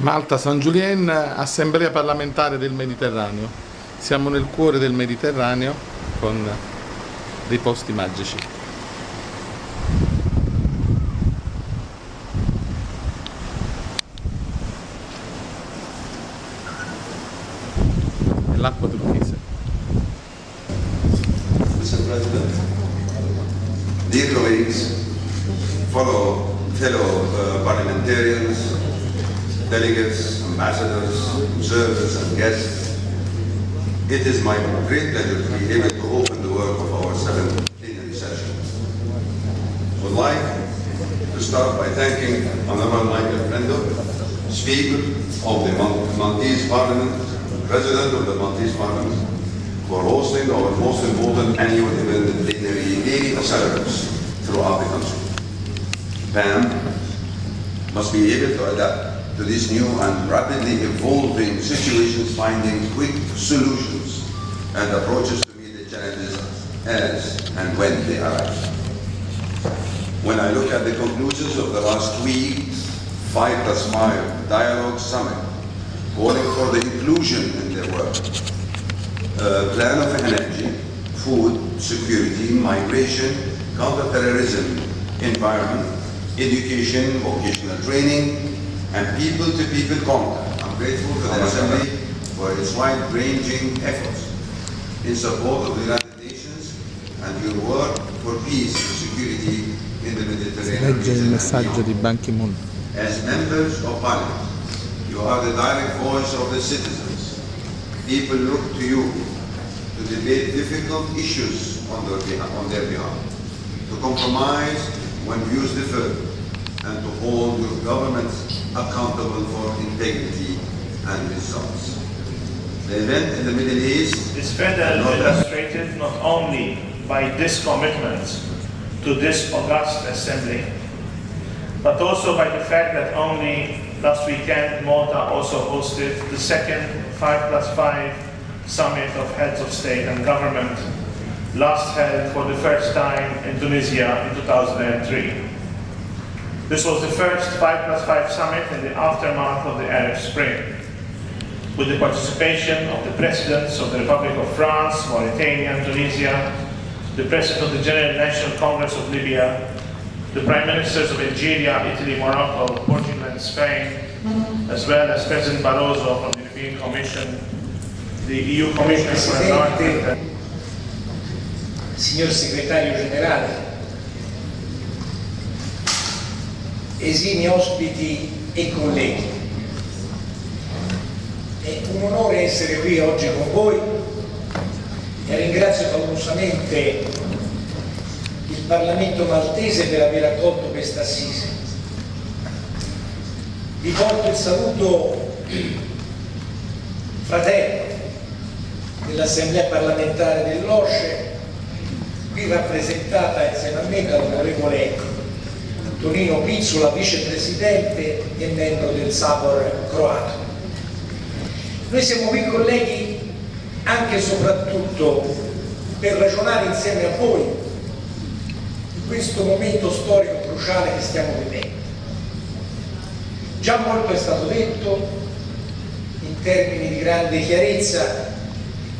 Malta San Julien, Assemblea Parlamentare del Mediterraneo. Siamo nel cuore del Mediterraneo con dei posti magici. E l'acqua turchese. Mr. President, dear colleagues, fellow parliamentarians, delegates, ambassadors, observers and guests, it is my great pleasure to be able to open the work of our 7th plenary session. I would like to start by thanking Honorable Michael Frendo, Speaker of the Maltese Parliament, President of the Maltese Parliament, for hosting our most important annual event, the plenary daily celebrates throughout the country. PAM must be able to adapt to these new and rapidly evolving situations, finding quick solutions and approaches to meet the challenges as and when they arise. When I look at the conclusions of the last week's 5+5 Dialogue Summit, calling for the inclusion in their work, plan of energy, food, security, migration, counterterrorism, environment, education, vocational training, and people-to-people contact. I'm grateful to the Assembly for its wide-ranging efforts in support of the United Nations and your work for peace and security in the Mediterranean Legge il messaggio di Ban Ki-moon. As members of Parliament, you are the direct voice of the citizens. People look to you to debate difficult issues on their behalf, to compromise when views differ, and to hold your governments accountable for integrity and results. The event in the Middle East is further illustrated not only by this commitment to this august assembly, but also by the fact that only last weekend Malta also hosted the second 5+5 summit of heads of state and government, last held for the first time in Tunisia in 2003. This was the first 5+5 summit in the aftermath of the Arab Spring, with the participation of the presidents of the Republic of France, Mauritania and Tunisia, the president of the General National Congress of Libya, the prime ministers of Algeria, Italy, Morocco, Portugal and Spain, as well as President Barroso from the European Commission, the EU Commissioner for Environment. Signor Segretario Generale, esimi ospiti e colleghi, è un onore essere qui oggi con voi e ringrazio calorosamente il Parlamento maltese per aver accolto questa assise. Vi porto il saluto fraterno dell'Assemblea parlamentare dell'OSCE, qui rappresentata insieme a me dall'onorevole Tonino Pizzola, vicepresidente e membro del Sabor croato. Noi siamo qui, colleghi, anche e soprattutto per ragionare insieme a voi in questo momento storico cruciale che stiamo vivendo. Già molto è stato detto in termini di grande chiarezza.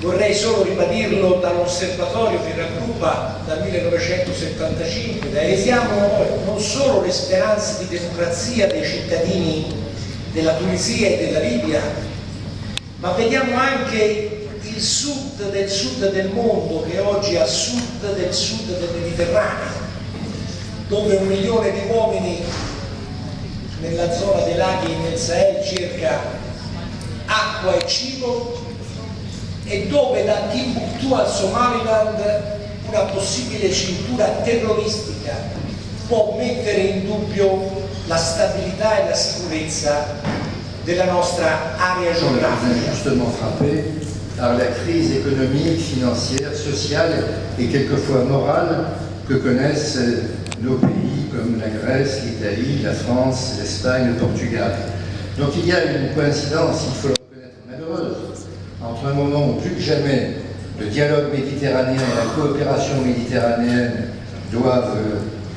Vorrei solo ribadirlo dall'osservatorio che raggruppa dal 1975, da esiamo non solo le speranze di democrazia dei cittadini della Tunisia e della Libia, ma vediamo anche il sud del mondo che oggi è a sud del Mediterraneo, dove 1 milione di uomini nella zona dei laghi nel Sahel cerca acqua e cibo, e dove da Timbuktu al Somaliland una possibile cintura terroristica può mettere in dubbio la stabilità e la sicurezza della nostra area geografica. Justement frappé par la crise économique, financière, sociale et quelquefois morale que connaissent nos pays comme la Grèce, l'Italie, la France, l'Espagne, le Portugal. Donc il y a une coïncidence, il faut le reconnaître, malheureuse, entre un moment où plus que jamais le dialogue méditerranéen et la coopération méditerranéenne doivent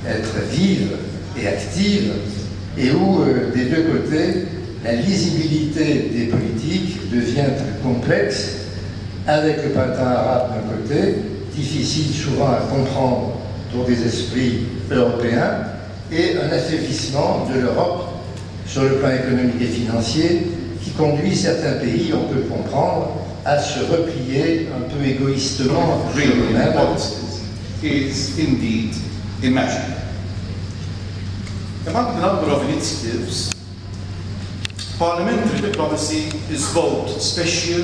être vives et actives, et où des deux côtés la lisibilité des politiques devient plus complexe, avec le printemps arabe d'un côté, difficile souvent à comprendre pour des esprits européens, et un affaiblissement de l'Europe sur le plan économique et financier qui conduit certains pays, on peut le comprendre, à se replier un peu égoïstement sur eux-mêmes. Is indeed imaginable. Among the number of initiatives, parliamentary diplomacy is both special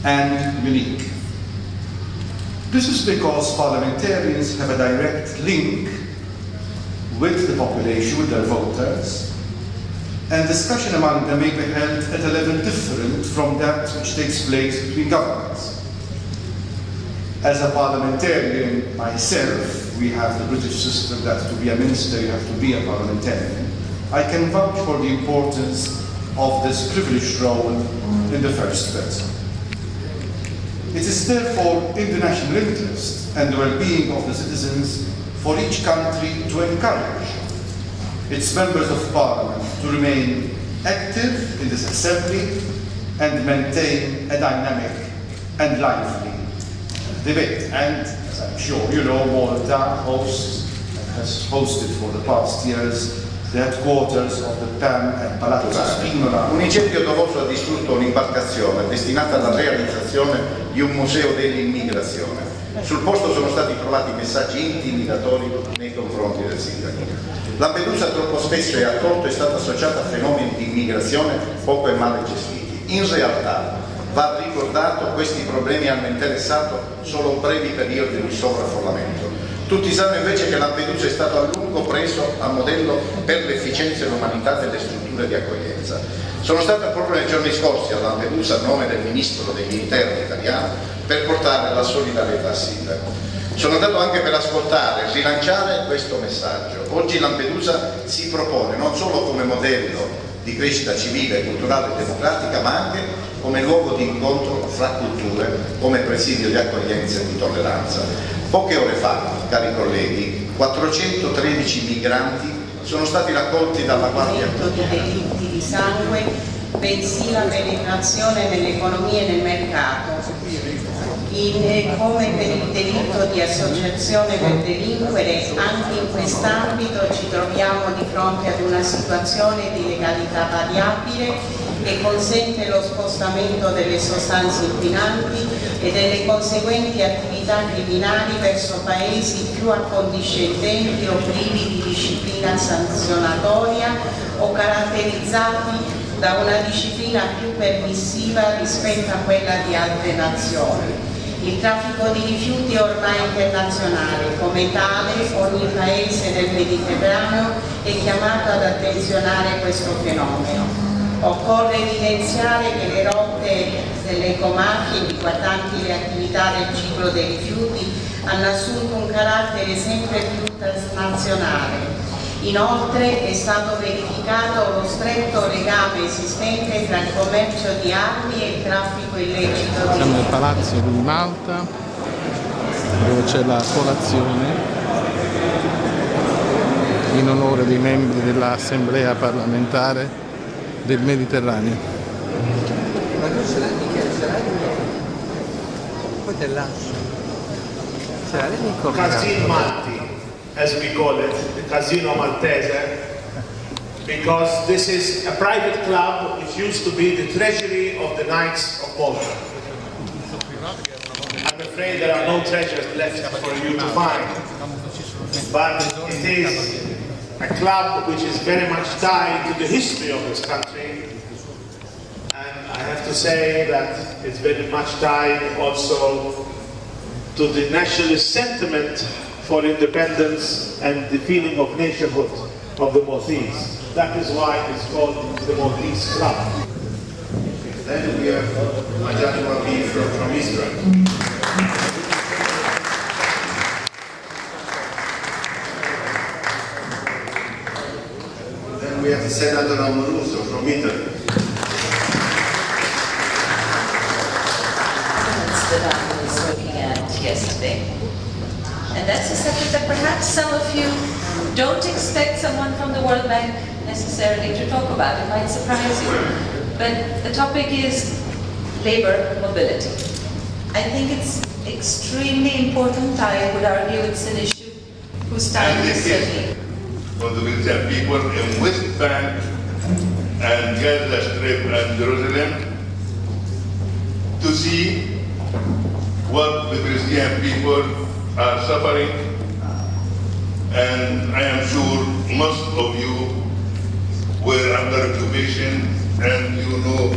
and unique. This is because parliamentarians have a direct link with the population, with their voters, and discussion among them may be held at a level different from that which takes place between governments. As a parliamentarian myself, we have the British system that to be a minister you have to be a parliamentarian. I can vouch for the importance of this privileged role in the first person. It is therefore in the national interest and the well-being of the citizens for each country to encourage its members of parliament to remain active in this assembly and maintain a dynamic and lively debate. And as I'm sure you know, Malta hosts and has hosted for the past years the headquarters of the PAM at Palazzo Spinola. Un incendio doloso ha distrutto un'imbarcazione destinata alla realizzazione di un museo dell'immigrazione. Sul posto sono stati trovati messaggi intimidatori nei confronti del sindaco. Lampedusa troppo spesso e a torto è stata associata a fenomeni di immigrazione poco e male gestiti. In realtà, va ricordato, questi problemi hanno interessato solo brevi periodi di sovraffollamento. Tutti sanno invece che Lampedusa è stato a lungo preso a modello per l'efficienza e l'umanità delle strutture di accoglienza. Sono stato proprio nei giorni scorsi a Lampedusa a nome del Ministro degli Interni italiano per portare la solidarietà al sindaco. Sono andato anche per ascoltare e rilanciare questo messaggio. Oggi Lampedusa si propone non solo come modello di crescita civile, culturale e democratica, ma anche come luogo di incontro fra culture, come presidio di accoglienza e di tolleranza. Poche ore fa, cari colleghi, 413 migranti sono stati raccolti dalla Guardia Costiera. Di delitti di sangue, bensì la penetrazione nell'economia e nel mercato. Come per il delitto di associazione per delinquere, anche in quest'ambito ci troviamo di fronte ad una situazione di legalità variabile che consente lo spostamento delle sostanze inquinanti e delle conseguenti attività criminali verso paesi più accondiscendenti o privi di disciplina sanzionatoria o caratterizzati da una disciplina più permissiva rispetto a quella di altre nazioni. Il traffico di rifiuti è ormai internazionale, come tale ogni paese del Mediterraneo è chiamato ad attenzionare questo fenomeno. Occorre evidenziare che le rotte delle ecomafie riguardanti le attività del ciclo dei rifiuti hanno assunto un carattere sempre più transnazionale. Inoltre è stato verificato lo stretto legame esistente tra il commercio di armi e il traffico illecito. Siamo nel palazzo di Malta, dove c'è la colazione in onore dei membri dell'Assemblea parlamentare del Mediterraneo. Ma tu ce l'hai, Michele, ce l'hai? Poi te lascio. Ce l'hai incorporato. Casino Malti, as we call it, the Casino Maltese, because this is a private club which used to be the treasury of the Knights of Malta. I'm afraid there are no treasures left for you to find, but it is a club which is very much tied to the history of this country, and I have to say that it's very much tied also to the nationalist sentiment for independence and the feeling of nationhood of the Maltese. That is why it's called the Maltese Club. Then we have Majid Rabi from Israel. Then we have Senator Amoruso from Italy. That I was looking at yesterday. And that's a subject that perhaps some of you Don't expect someone from the World Bank necessarily to talk about it, might surprise you. But the topic is labor mobility. I think it's extremely important. I would argue it's an issue whose time is certainly. For the Christian people in West Bank and Gaza Strip and Jerusalem to see what the Christian people are suffering, and I am sure most of you were under occupation and you know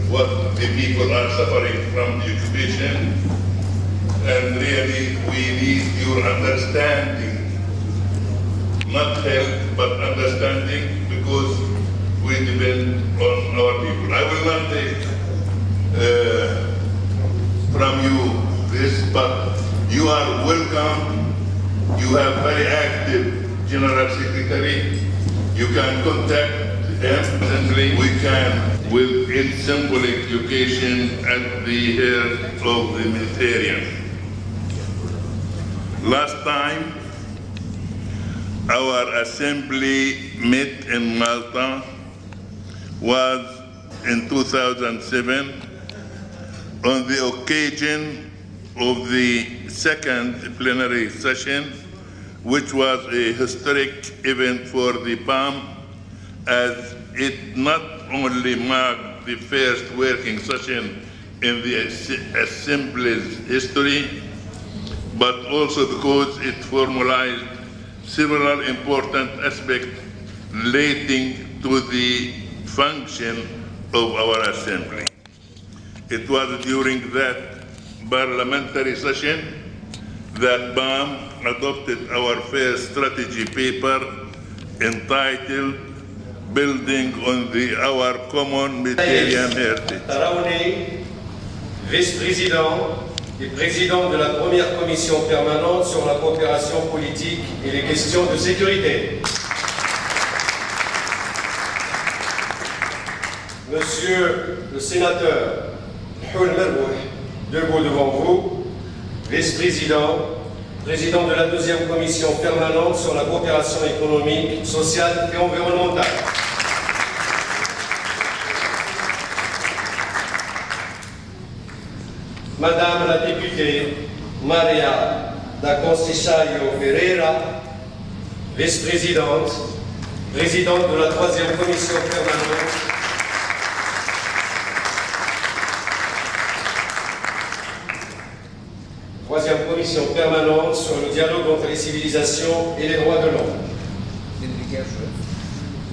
what the people are suffering from the occupation, and really we need your understanding, not help but understanding, because we depend on our people. I will not take from you this, but you are welcome. You have very active General Secretary. You can contact him. We can, with its symbolic location at the heart of the Mediterranean. Last time, our assembly met in Malta was in 2007 on the occasion of the second plenary session, which was a historic event for the PAM, as it not only marked the first working session in the Assembly's history, but also because it formalized several important aspects relating to the function of our Assembly. It was during that parliamentary session that BAM adopted our first strategy paper entitled Building on our Common Mediterranean Heritage. Taraouni, vice-président et président de la première commission permanente sur la coopération politique et les questions de sécurité. Monsieur le sénateur Houl Merbouh, debout devant vous, vice-président, président de la deuxième commission permanente sur la coopération économique, sociale et environnementale. Madame la députée Maria da Conceição Ferreira, vice-présidente, présidente de la troisième commission permanente. Troisième commission permanente sur le dialogue entre les civilisations et les droits de l'homme.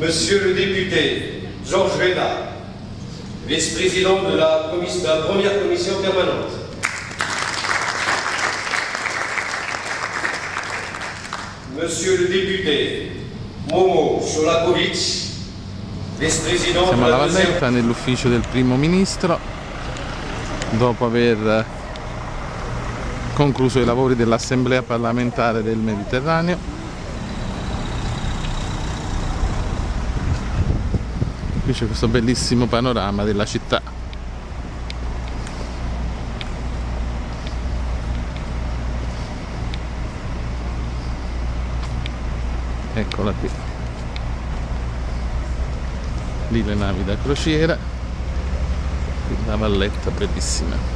Monsieur le député Georges Veda, vice-président de la première commission permanente. Monsieur le député Momo Solakovic, vice-président Siamo de la alla deuxième... Valletta, nell'ufficio del primo ministro, dopo aver concluso i lavori dell'Assemblea Parlamentare del Mediterraneo. Qui c'è questo bellissimo panorama della città. Eccola qui. Lì le navi da crociera, qui la valletta bellissima.